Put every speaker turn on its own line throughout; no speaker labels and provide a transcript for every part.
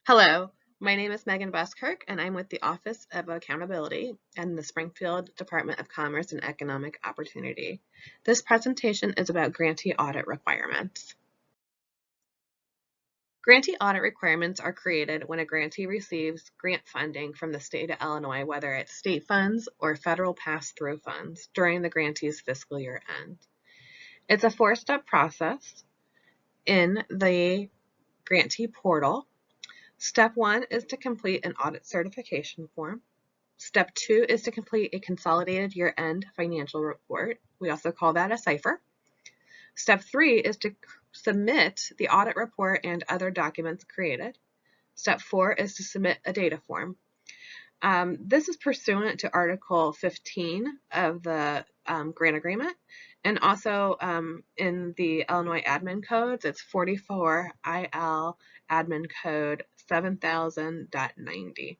Hello, my name is Megan Buskirk, and I'm with the Office of Accountability and the Springfield Department of Commerce and Economic Opportunity. This presentation is about grantee audit requirements. Grantee audit requirements are created when a grantee receives grant funding from the state of Illinois, whether it's state funds or federal pass-through funds, during the grantee's fiscal year end. It's a four-step process in the grantee portal. Step 1 is to complete an audit certification form. Step 2 is to complete a consolidated year-end financial report. We also call that a cipher. Step 3 is to submit the audit report and other documents created. Step 4 is to submit a data form. This is pursuant to Article 15 of the grant agreement, and also in the Illinois Admin Codes, it's 44 IL Admin Code 7000.90.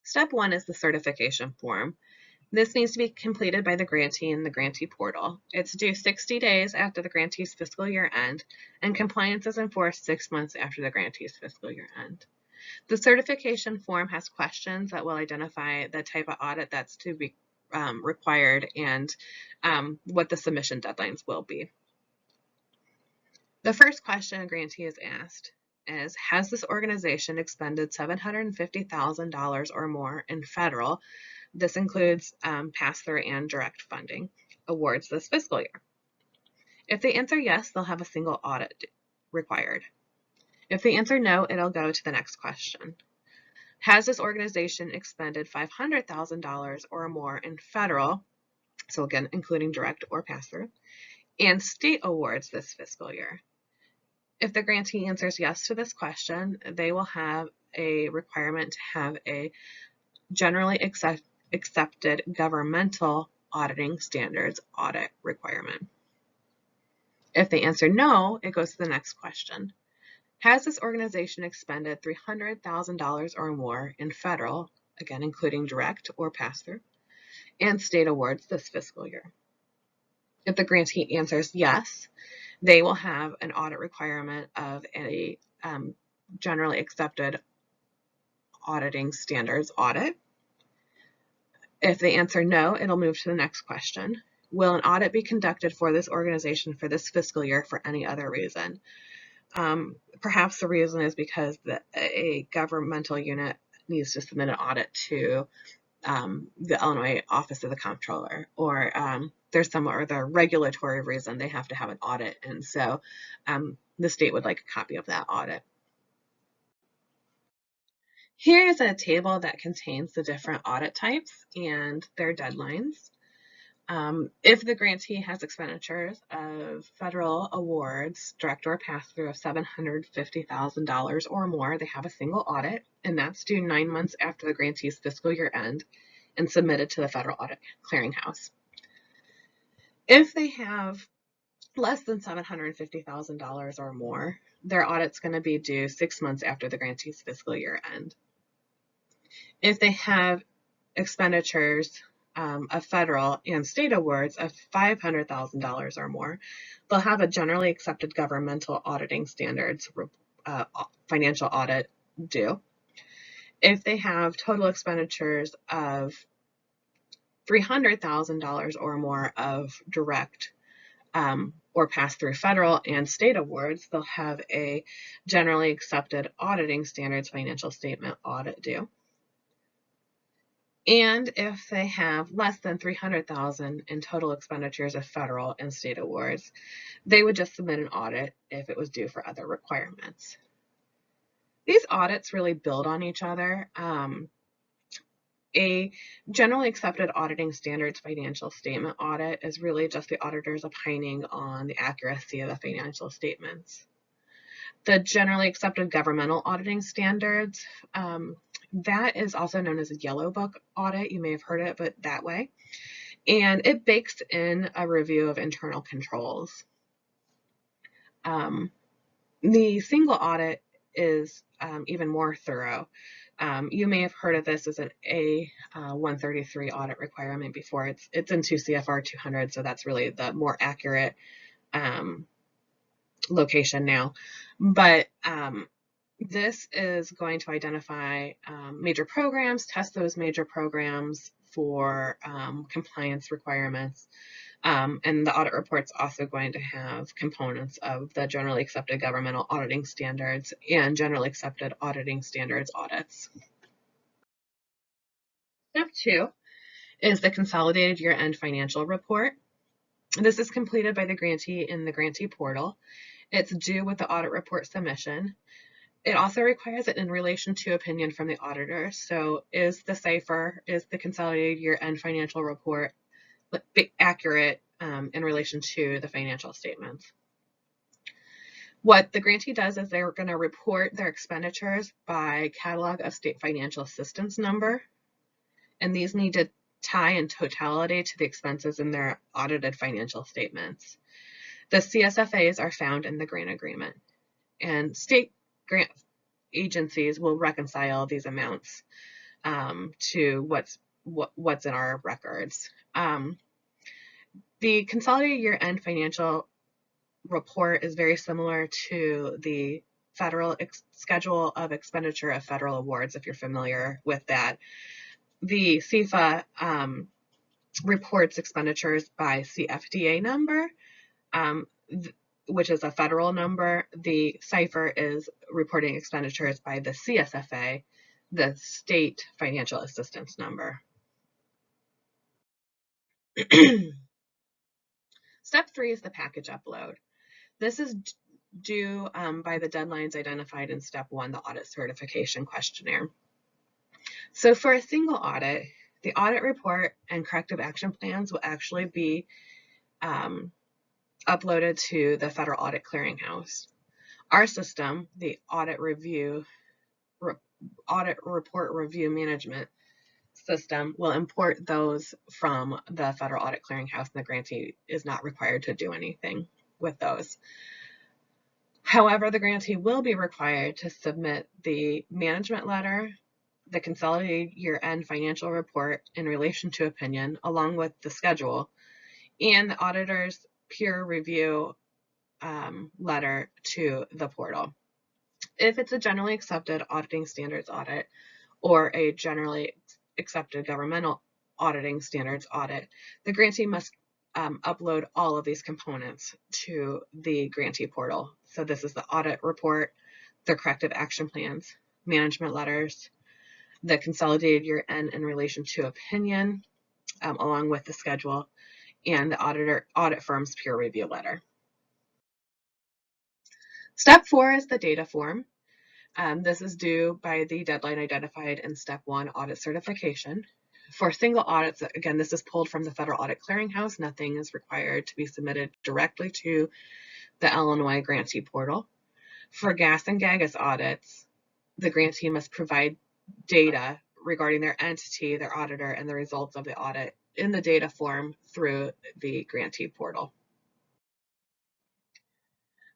Step 1 is the certification form. This needs to be completed by the grantee in the grantee portal. It's due 60 days after the grantee's fiscal year end, and compliance is enforced 6 months after the grantee's fiscal year end. The certification form has questions that will identify the type of audit that's to be required and what the submission deadlines will be. The first question a grantee is asked is, has this organization expended $750,000 or more in federal, this includes pass-through and direct funding, awards this fiscal year? If they answer yes, they'll have a single audit required. If they answer no, it'll go to the next question. Has this organization expended $500,000 or more in federal, so again, including direct or pass-through, and state awards this fiscal year? If the grantee answers yes to this question, they will have a requirement to have a generally accepted governmental auditing standards audit requirement. If they answer no, it goes to the next question. Has this organization expended $300,000 or more in federal, again, including direct or pass-through, and state awards this fiscal year? If the grantee answers yes, they will have an audit requirement of a generally accepted auditing standards audit. If they answer no, it'll move to the next question. Will an audit be conducted for this organization for this fiscal year for any other reason? Perhaps the reason is because a governmental unit needs to submit an audit to the Illinois Office of the Comptroller, or there's some other regulatory reason they have to have an audit, and so the state would like a copy of that audit. Here is a table that contains the different audit types and their deadlines. If the grantee has expenditures of federal awards, direct or pass-through of $750,000 or more, they have a single audit, and that's due 9 months after the grantee's fiscal year end and submitted to the Federal Audit Clearinghouse. If they have less than $750,000 or more, their audit's going to be due 6 months after the grantee's fiscal year end. If they have expenditures of federal and state awards of $500,000 or more, they'll have a generally accepted governmental auditing standards financial audit due. If they have total expenditures of $300,000 or more of direct or pass-through federal and state awards, they'll have a generally accepted auditing standards financial statement audit due. And if they have less than $300,000 in total expenditures of federal and state awards, they would just submit an audit if it was due for other requirements. These audits really build on each other. A generally accepted auditing standards financial statement audit is really just the auditors opining on the accuracy of the financial statements. The generally accepted governmental auditing standards, that is also known as a yellow book audit. You may have heard it, but that way. And it bakes in a review of internal controls. The single audit is even more thorough. You may have heard of this as an A133 audit requirement before. It's in 2 CFR 200, so that's really the more accurate location now. But This is going to identify major programs, test those major programs for compliance requirements, and the audit report's also going to have components of the generally accepted governmental auditing standards and generally accepted auditing standards audits. Step 2 is the Consolidated Year-End Financial Report. This is completed by the grantee in the grantee portal. It's due with the audit report submission. It also requires it in relation to opinion from the auditor. So is the CIFR, is the Consolidated Year-End Financial Report accurate in relation to the financial statements? What the grantee does is they're going to report their expenditures by Catalog of State Financial Assistance number, and these need to tie in totality to the expenses in their audited financial statements. The CSFAs are found in the grant agreement, and state grant agencies will reconcile these amounts to what's in our records. The Consolidated Year-End Financial Report is very similar to the Federal Schedule of Expenditure of Federal Awards, if you're familiar with that. The CFA reports expenditures by CFDA number, which is a federal number. The CIFR is reporting expenditures by the CSFA, the state financial assistance number. Step 3 is the package upload. This is due by the deadlines identified in Step 1, the audit certification questionnaire. So for a single audit, the audit report and corrective action plans will actually be uploaded to the Federal Audit Clearinghouse. Our system, the Audit Report Review Management system, will import those from the Federal Audit Clearinghouse, and the grantee is not required to do anything with those. However, the grantee will be required to submit the management letter, the Consolidated Year-End Financial Report in relation to opinion, along with the schedule, and the auditor's peer review letter to the portal. If it's a generally accepted auditing standards audit or a generally accepted governmental auditing standards audit, the grantee must upload all of these components to the grantee portal. So this is the audit report, the corrective action plans, management letters, the consolidated year-end in relation to opinion, along with the schedule, and the audit firm's peer review letter. Step 4 is the data form. This is due by the deadline identified in Step 1, audit certification. For single audits, again, this is pulled from the Federal Audit Clearinghouse. Nothing is required to be submitted directly to the Illinois grantee portal. For gas and GAGAS audits, the grantee must provide data regarding their entity, their auditor, and the results of the audit in the data form through the grantee portal.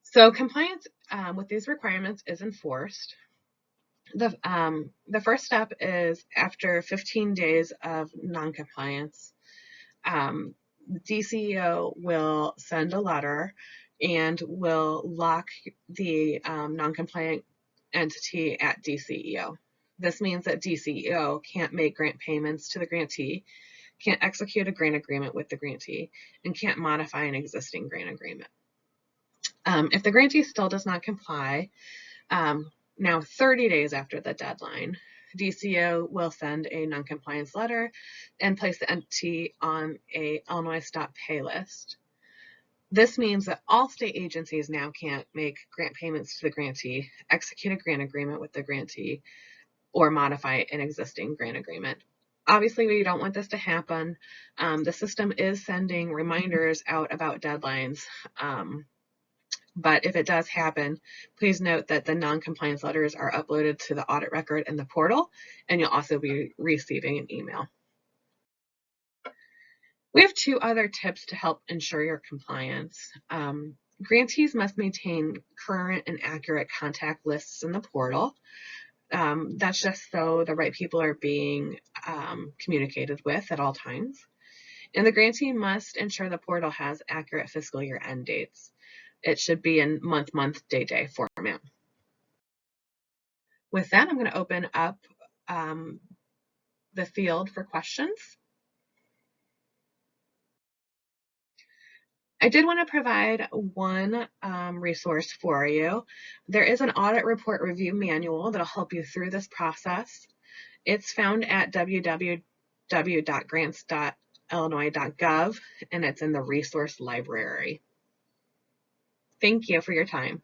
So compliance with these requirements is enforced. The first step is after 15 days of noncompliance, DCEO will send a letter and will lock the noncompliant entity at DCEO. This means that DCEO can't make grant payments to the grantee, can't execute a grant agreement with the grantee, and can't modify an existing grant agreement. If the grantee still does not comply, now 30 days after the deadline, DCEO will send a noncompliance letter and place the entity on a Illinois Stop Pay list. This means that all state agencies now can't make grant payments to the grantee, execute a grant agreement with the grantee, or modify an existing grant agreement. Obviously, we don't want this to happen. The system is sending reminders out about deadlines. But if it does happen, please note that the non-compliance letters are uploaded to the audit record in the portal, and you'll also be receiving an email. We have 2 other tips to help ensure your compliance. Grantees must maintain current and accurate contact lists in the portal. That's just so the right people are being communicated with at all times. And the grantee must ensure the portal has accurate fiscal year end dates. It should be in month, day format. With that, I'm going to open up the field for questions. I did want to provide one resource for you. There is an audit report review manual that'll help you through this process. It's found at www.grants.illinois.gov, and it's in the resource library. Thank you for your time.